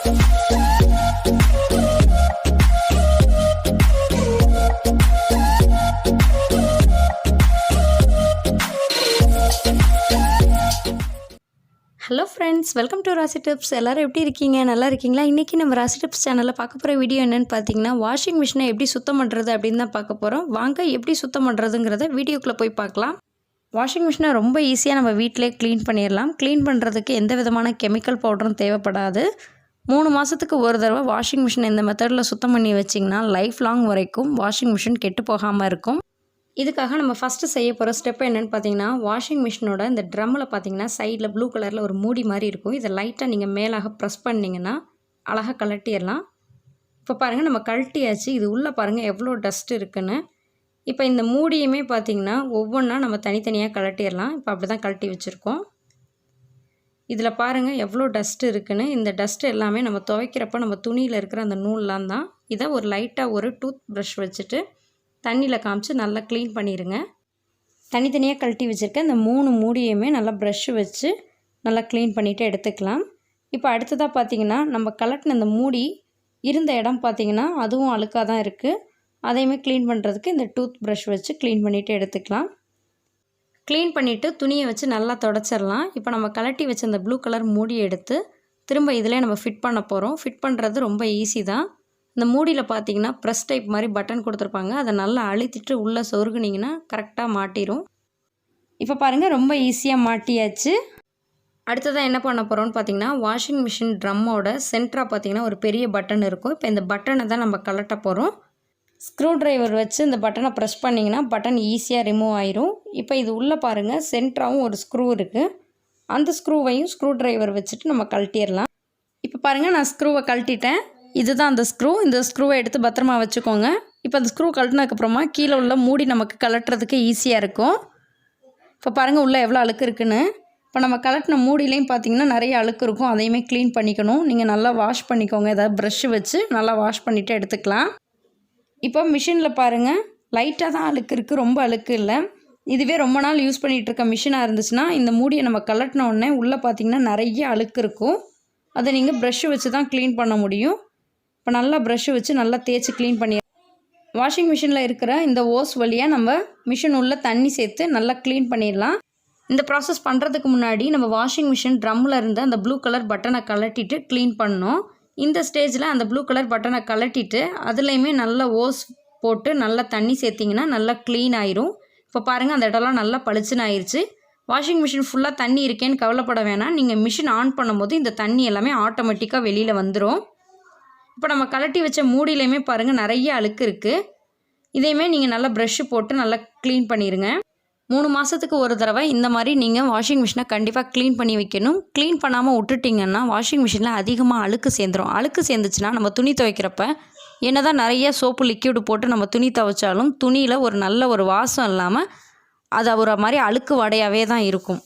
Hello friends, welcome to ராசி tips. எல்லோரும் எப்படி இருக்கீங்க? நல்லா இருக்கீங்களா? இன்றைக்கி நம்ம ராசி டிப்ஸ் சேனலில் பார்க்க போகிற வீடியோ என்னென்னு பார்த்தீங்கன்னா, வாஷிங் மிஷினை எப்படி சுத்தம் பண்ணுறது அப்படின்னு தான் பார்க்க போகிறோம். வாங்க எப்படி சுத்தம் பண்ணுறதுங்கிறத வீடியோக்குள்ளே போய் பார்க்கலாம். வாஷிங் மிஷினை ரொம்ப ஈஸியாக நம்ம வீட்டிலே க்ளீன் பண்ணிடலாம். க்ளீன் பண்ணுறதுக்கு எந்த விதமான கெமிக்கல் பவுடரும் தேவைப்படாது. 3 மாதத்துக்கு ஒரு தடவை வாஷிங் மிஷினை இந்த மெத்தடில் சுத்தம் பண்ணி வச்சிங்கன்னா லைஃப் லாங் வரைக்கும் வாஷிங் மிஷின் கெட்டு போகாமல் இருக்கும். இதுக்காக நம்ம ஃபஸ்ட்டு செய்ய போகிற ஸ்டெப் என்னென்னு பார்த்தீங்கன்னா, வாஷிங் மிஷினோட இந்த ட்ரம்மில் பார்த்தீங்கன்னா சைடில் ப்ளூ கலரில் ஒரு மூடி மாதிரி இருக்கும். இதை லைட்டாக நீங்கள் மேலாக ப்ரெஸ் பண்ணிங்கன்னா அழகாக கழட்டிடலாம். இப்போ பாருங்கள், நம்ம கழட்டியாச்சு. இது உள்ளே பாருங்கள் எவ்வளோ டஸ்ட் இருக்குன்னு. இப்போ இந்த மூடியுமே பார்த்திங்கன்னா ஒவ்வொன்றா நம்ம தனித்தனியாக கழட்டிடலாம். இப்போ அப்படி தான் கழட்டி வச்சுருக்கோம். இதில் பாருங்கள் எவ்வளோ டஸ்ட் இருக்குன்னு. இந்த டஸ்ட் எல்லாமே நம்ம துவைக்கிறப்ப நம்ம துணியில் இருக்கிற அந்த நூல்லாம் தான். இதை ஒரு லைட்டாக ஒரு டூத் ப்ரஷ் வச்சுட்டு தண்ணியில் காமிச்சு நல்லா க்ளீன் பண்ணிடுங்க. தனித்தனியாக கழட்டி வச்சுருக்க இந்த 3 மூடியுமே நல்லா ப்ரஷ்ஷு வச்சு நல்லா க்ளீன் பண்ணிவிட்டு எடுத்துக்கலாம். இப்போ அடுத்ததாக பார்த்திங்கன்னா, நம்ம கலட்டின இந்த மூடி இருந்த இடம் பார்த்திங்கன்னா அதுவும் அழுக்காக தான் இருக்குது. அதையுமே க்ளீன் பண்ணுறதுக்கு இந்த டூத் ப்ரஷ் வச்சு க்ளீன் பண்ணிவிட்டு எடுத்துக்கலாம். க்ளீன் பண்ணிவிட்டு துணியை வச்சு நல்லா தொடச்சிடலாம். இப்போ நம்ம கலட்டி வச்ச இந்த ப்ளூ கலர் மூடியை எடுத்து திரும்ப இதிலே நம்ம ஃபிட் பண்ண போகிறோம். ஃபிட் பண்ணுறது ரொம்ப ஈஸி தான். இந்த மூடியில் பார்த்தீங்கன்னா ப்ரெஸ் டைப் மாதிரி பட்டன் கொடுத்துருப்பாங்க. அதை நல்லா அழுத்திட்டு உள்ளே சொருகுனிங்கன்னா கரெக்டாக மாட்டிடும். இப்போ பாருங்கள், ரொம்ப ஈஸியாக மாட்டியாச்சு. அடுத்ததாக என்ன பண்ண போகிறோம்னு பார்த்தீங்கன்னா, வாஷிங் மிஷின் ட்ரம்மோட சென்டராக பார்த்தீங்கன்னா ஒரு பெரிய பட்டன் இருக்கும். இப்போ இந்த பட்டனை தான் நம்ம கலட்ட போகிறோம். ஸ்க்ரூ ட்ரைவர் வச்சு இந்த பட்டனை ப்ரெஸ் பண்ணிங்கன்னா பட்டன் ஈஸியாக ரிமூவ் ஆயிரும். இப்போ இது உள்ளே பாருங்கள், சென்டராகவும் ஒரு ஸ்க்ரூ இருக்குது. அந்த ஸ்க்ரூவையும் ஸ்க்ரூ ட்ரைவர் வச்சுட்டு நம்ம கழட்டிடலாம். இப்போ பாருங்கள், நான் ஸ்க்ரூவை கழட்டிட்டேன். இதுதான் அந்த ஸ்க்ரூ. இந்த ஸ்க்ரூவை எடுத்து பத்திரமா வச்சுக்கோங்க. இப்போ அந்த ஸ்க்ரூ கழட்டினதுக்கப்புறமா கீழே உள்ள மூடி நமக்கு கலட்டுறதுக்கு ஈஸியாக இருக்கும். இப்போ பாருங்கள் உள்ளே எவ்வளோ அழுக்கு இருக்குன்னு. இப்போ நம்ம கலட்டின மூடிலையும் பார்த்திங்கன்னா நிறைய அழுக்கு இருக்கும். அதையுமே க்ளீன் பண்ணிக்கணும். நீங்கள் நல்லா வாஷ் பண்ணிக்கோங்க. ஏதாவது ப்ரஷ்ஷு வச்சு நல்லா வாஷ் பண்ணிவிட்டு எடுத்துக்கலாம். இப்போ மிஷினில் பாருங்கள் லைட்டாக தான் அழுக்கு இருக்குது, ரொம்ப அழுக்கு இல்லை. இதுவே ரொம்ப நாள் யூஸ் பண்ணிகிட்டு இருக்க மிஷினாக இருந்துச்சுன்னா இந்த மூடியை நம்ம கலட்டின உடனே உள்ளே பார்த்திங்கன்னா நிறைய அழுக்கு இருக்கும். அதை நீங்கள் ப்ரஷ்ஷு வச்சு தான் க்ளீன் பண்ண முடியும். இப்போ நல்லா ப்ரஷ்ஷு வச்சு நல்லா தேய்ச்சி க்ளீன் பண்ணி வாஷிங் மிஷினில் இருக்கிற இந்த ஓஸ் வழியாக நம்ம மிஷின் உள்ள தண்ணி சேர்த்து நல்லா க்ளீன் பண்ணிடலாம். இந்த ப்ராசஸ் பண்ணுறதுக்கு முன்னாடி நம்ம வாஷிங் மிஷின் ட்ரம்மில் இருந்த அந்த ப்ளூ கலர் பட்டனை கழட்டிட்டு க்ளீன் பண்ணோம். இந்த ஸ்டேஜில் அந்த ப்ளூ கலர் பட்டனை கழட்டிட்டு அதுலேயுமே நல்லா ஓஸ் போட்டு நல்லா தண்ணி சேர்த்திங்கன்னா நல்லா க்ளீன் ஆயிரும். இப்போ பாருங்கள், அந்த இடம்லாம் நல்லா பளிச்சுன்னு ஆயிடுச்சு. வாஷிங் மிஷின் ஃபுல்லாக தண்ணி இருக்கேன்னு கவலைப்பட வேணாம். நீங்கள் மிஷின் ஆன் பண்ணும்போது இந்த தண்ணி எல்லாமே ஆட்டோமேட்டிக்காக வெளியில் வந்துடும். இப்போ நம்ம கலட்டி வச்ச மூடியிலையுமே பாருங்கள் நிறைய அழுக்கு இருக்குது. இதையுமே நீங்கள் நல்லா ப்ரஷ்ஷு போட்டு நல்லா க்ளீன் பண்ணிடுங்க. 3 மாதத்துக்கு ஒரு தடவை இந்த மாதிரி நீங்கள் வாஷிங் மிஷினை கண்டிப்பாக க்ளீன் பண்ணி வைக்கணும். க்ளீன் பண்ணாமல் விட்டுட்டிங்கன்னா வாஷிங் மிஷினில் அதிகமாக அழுக்கு சேர்ந்துடும். அழுக்கு சேர்ந்துச்சுன்னா நம்ம துணி துவைக்கிறப்ப என்ன தான் நிறைய சோப்பு லிக்யூடு போட்டு நம்ம துணி துவைச்சாலும் துணியில் ஒரு நல்ல ஒரு வாசம் இல்லாமல் அது ஒரு மாதிரி அழுக்கு வடையாகவே தான் இருக்கும்.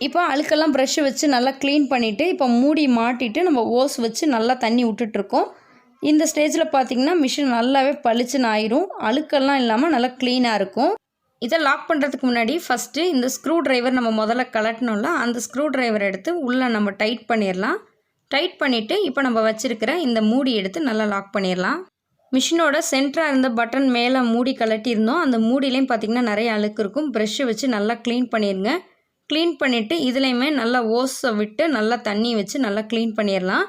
இப்போ அழுக்கெல்லாம் ப்ரஷ்ஷு வச்சு நல்லா க்ளீன் பண்ணிவிட்டு இப்போ மூடி மாட்டிட்டு நம்ம ஓஸ் வச்சு நல்லா தண்ணி விட்டுட்ருக்கோம். இந்த ஸ்டேஜில் பார்த்திங்கன்னா மிஷின் நல்லாவே பளிச்சுன்னு ஆயிரும். அழுக்கெல்லாம் இல்லாமல் நல்லா க்ளீனாக இருக்கும். இதை லாக் பண்ணுறதுக்கு முன்னாடி ஃபஸ்ட்டு இந்த ஸ்க்ரூ ட்ரைவர் நம்ம முதல்ல கலட்டணும்ல, அந்த ஸ்க்ரூ ட்ரைவர் எடுத்து உள்ளே நம்ம டைட் பண்ணிடலாம். டைட் பண்ணிவிட்டு இப்போ நம்ம வச்சுருக்கிற இந்த மூடி எடுத்து நல்லா லாக் பண்ணிடலாம். மிஷினோட சென்டராக இருந்த பட்டன் மேலே மூடி கலட்டியிருந்தோம். அந்த மூடிலையும் பார்த்திங்கன்னா நிறைய அழுக்கு இருக்கும். ப்ரெஷ்ஷை வச்சு நல்லா க்ளீன் பண்ணிடுங்க. க்ளீன் பண்ணிவிட்டு இதுலேயுமே நல்லா ஓஸை விட்டு நல்லா தண்ணி வச்சு நல்லா க்ளீன் பண்ணிடலாம்.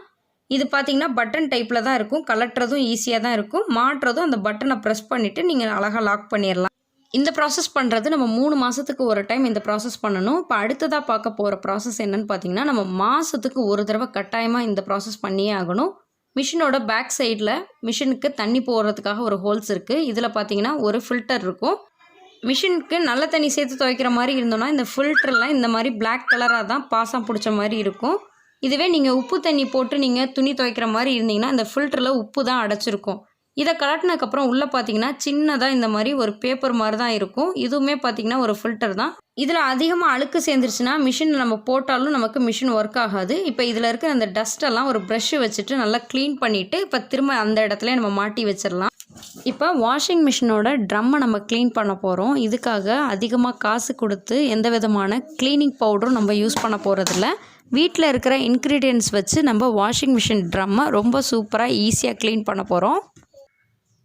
இது பார்த்திங்கன்னா பட்டன் டைப்பில் தான் இருக்கும். கலட்டுறதும் ஈஸியாக தான் இருக்கும். மாட்டுறதும் அந்த பட்டனை ப்ரெஸ் பண்ணிவிட்டு நீங்கள் அழகாக லாக் பண்ணிடலாம். இந்த ப்ராசஸ் பண்ணுறது நம்ம 3 மாதத்துக்கு ஒரு டைம் இந்த ப்ராசஸ் பண்ணணும். இப்போ அடுத்ததாக பார்க்க போகிற ப்ராசஸ் என்னென்னு பார்த்திங்கன்னா, நம்ம மாதத்துக்கு ஒரு தடவை கட்டாயமாக இந்த ப்ராசஸ் பண்ணியே ஆகணும். மிஷினோட பேக் சைடில் மிஷினுக்கு தண்ணி போடுறதுக்காக ஒரு ஹோல்ஸ் இருக்குது. இதில் பார்த்திங்கன்னா ஒரு ஃபில்டர் இருக்கும். மிஷினுக்கு நல்ல தண்ணி சேர்த்து துவைக்கிற மாதிரி இருந்தோன்னா இந்த ஃபில்டர்லாம் இந்த மாதிரி பிளாக் கலராக தான் பாசம் பிடிச்ச மாதிரி இருக்கும். இதுவே நீங்கள் உப்பு தண்ணி போட்டு நீங்கள் துணி துவைக்கிற மாதிரி இருந்தீங்கன்னா இந்த ஃபில்டரில் உப்பு தான் அடைச்சிருக்கும். இதை கலட்டினதுக்கப்புறம் உள்ளே பார்த்தீங்கன்னா சின்னதாக இந்த மாதிரி ஒரு பேப்பர் மாதிரி தான் இருக்கும். இதுவுமே பார்த்திங்கன்னா ஒரு ஃபில்டர் தான். இதில் அதிகமாக அழுக்கு சேர்ந்துருச்சுன்னா மிஷினில் நம்ம போட்டாலும் நமக்கு மிஷின் ஒர்க் ஆகாது. இப்போ இதில் இருக்கிற அந்த டஸ்ட்டெல்லாம் ஒரு ப்ரஷ்ஷு வச்சுட்டு நல்லா க்ளீன் பண்ணிவிட்டு இப்போ திரும்ப அந்த இடத்துல நம்ம மாட்டி வச்சிடலாம். இப்போ வாஷிங் மிஷினோட ட்ரம்மை நம்ம க்ளீன் பண்ண போகிறோம். இதுக்காக அதிகமாக காசு கொடுத்து எந்த விதமான க்ளீனிங் பவுடரும் நம்ம யூஸ் பண்ண போகிறதில்ல. வீட்டில் இருக்கிற இன்க்ரீடியன்ட்ஸ் வச்சு நம்ம வாஷிங் மிஷின் ட்ரம்மை ரொம்ப சூப்பராக ஈஸியாக க்ளீன் பண்ண போகிறோம்.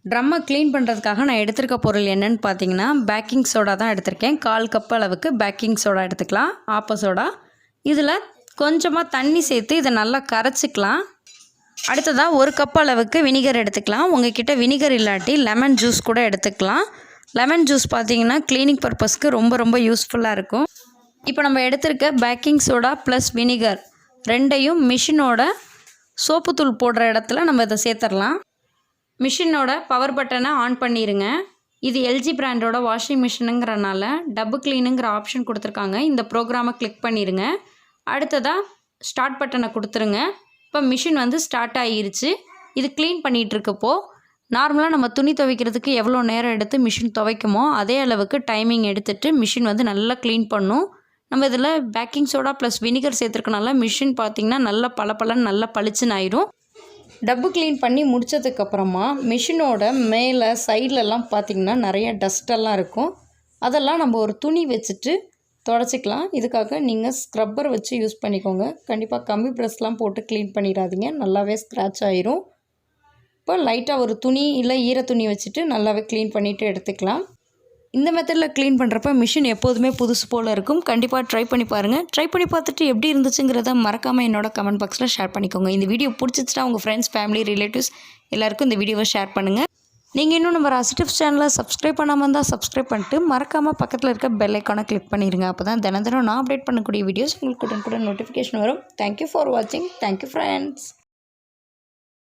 ட்ரம்மை க்ளீன் பண்ணுறதுக்காக நான் எடுத்திருக்க பொருள் என்னென்னு பார்த்தீங்கன்னா, பேக்கிங் சோடா தான் எடுத்திருக்கேன். 1/4 கப் அளவுக்கு பேக்கிங் சோடா எடுத்துக்கலாம், ஆப்ப சோடா. இதில் கொஞ்சமாக தண்ணி சேர்த்து இதை நல்லா கரைச்சிக்கலாம். அடுத்ததாக 1 கப் அளவுக்கு வினிகர் எடுத்துக்கலாம். உங்கள்கிட்ட வினிகர் இல்லாட்டி லெமன் ஜூஸ் கூட எடுத்துக்கலாம். லெமன் ஜூஸ் பார்த்தீங்கன்னா க்ளீனிங் பர்பஸ்க்கு ரொம்ப யூஸ்ஃபுல்லாக இருக்கும். இப்போ நம்ம எடுத்திருக்க பேக்கிங் சோடா ப்ளஸ் வினிகர் ரெண்டையும் மிஷினோட சோப்புத்தூள் போடுற இடத்துல நம்ம இதை சேர்த்துடலாம். மிஷினோட பவர் பட்டனை ஆன் பண்ணிடுங்க. இது எல்ஜி பிராண்டோட வாஷிங் மிஷினுங்கிறனால டப்பு க்ளீனுங்கிற ஆப்ஷன் கொடுத்துருக்காங்க. இந்த ப்ரோக்ராமை கிளிக் பண்ணிடுங்க. அடுத்ததாக ஸ்டார்ட் பட்டனை கொடுத்துருங்க. இப்போ மிஷின் வந்து ஸ்டார்ட் ஆகிருச்சு. இது க்ளீன் பண்ணிகிட்ருக்கப்போ நார்மலாக நம்ம துணி துவைக்கிறதுக்கு எவ்வளோ நேரம் எடுத்து மிஷின் துவைக்குமோ அதே அளவுக்கு டைமிங் எடுத்துகிட்டு மிஷின் வந்து நல்லா க்ளீன் பண்ணும். நம்ம இதில் பேக்கிங் சோடா ப்ளஸ் வினிகர் சேர்த்துருக்கனால மிஷின் பார்த்திங்கன்னா நல்லா பளபளன்னு நல்லா பளிச்சுன்னு ஆயிரும். டப்பு க்ளீன் பண்ணி முடித்ததுக்கப்புறமா மிஷினோட மேலே சைட்லலாம் பார்த்திங்கன்னா நிறைய டஸ்டெல்லாம் இருக்கும். அதெல்லாம் நம்ம ஒரு துணி வச்சுட்டு தொடச்சிக்கலாம். இதுக்காக நீங்கள் ஸ்க்ரப்பர் வச்சு யூஸ் பண்ணிக்கோங்க. கண்டிப்பாக கம்பி ப்ரெஸ்லாம் போட்டு க்ளீன் பண்ணிடாதீங்க, நல்லாவே ஸ்க்ராட்ச் ஆயிரும். இப்போ லைட்டாக ஒரு துணி இல்லை ஈர துணி வச்சுட்டு நல்லாவே க்ளீன் பண்ணிவிட்டு எடுத்துக்கலாம். இந்த மெத்தடில் க்ளீன் பண்ணுறப்ப மிஷின் எப்போதுமே புதுசு போல் இருக்கும். கண்டிப்பாக ட்ரை பண்ணி பாருங்கள். ட்ரை பண்ணி பார்த்துட்டு எப்படி இருந்துச்சுங்கிறத மறக்காமல் என்னோட கமெண்ட் பாக்ஸில் ஷேர் பண்ணிக்கோங்க. இந்த வீடியோ பிடிச்சிச்சுன்னா உங்கள் ஃப்ரெண்ட்ஸ், ஃபேமிலி, ரிலேட்டிவ்ஸ் எல்லாருக்கும் இந்த வீடியோவை ஷேர் பண்ணுங்கள். நீங்கள் இன்னும் நம்ம ராசி டிப்ஸ் சேனலை சப்ஸ்கிரைப் பண்ணாமல் இருந்தால் சப்ஸ்கிரைப் பண்ணிட்டு மறக்காமல் பக்கத்தில் இருக்க பெல் ஐக்கானை கிளிக் பண்ணிடுங்க. அப்போ தான் தினம் நான் அப்டேட் பண்ணக்கூடிய வீடியோஸ் உங்களுக்கு உடனுக்குடன் நோட்டிஃபிகேஷன் வரும். தேங்க்யூ ஃபார் வாட்சிங். Thank you friends.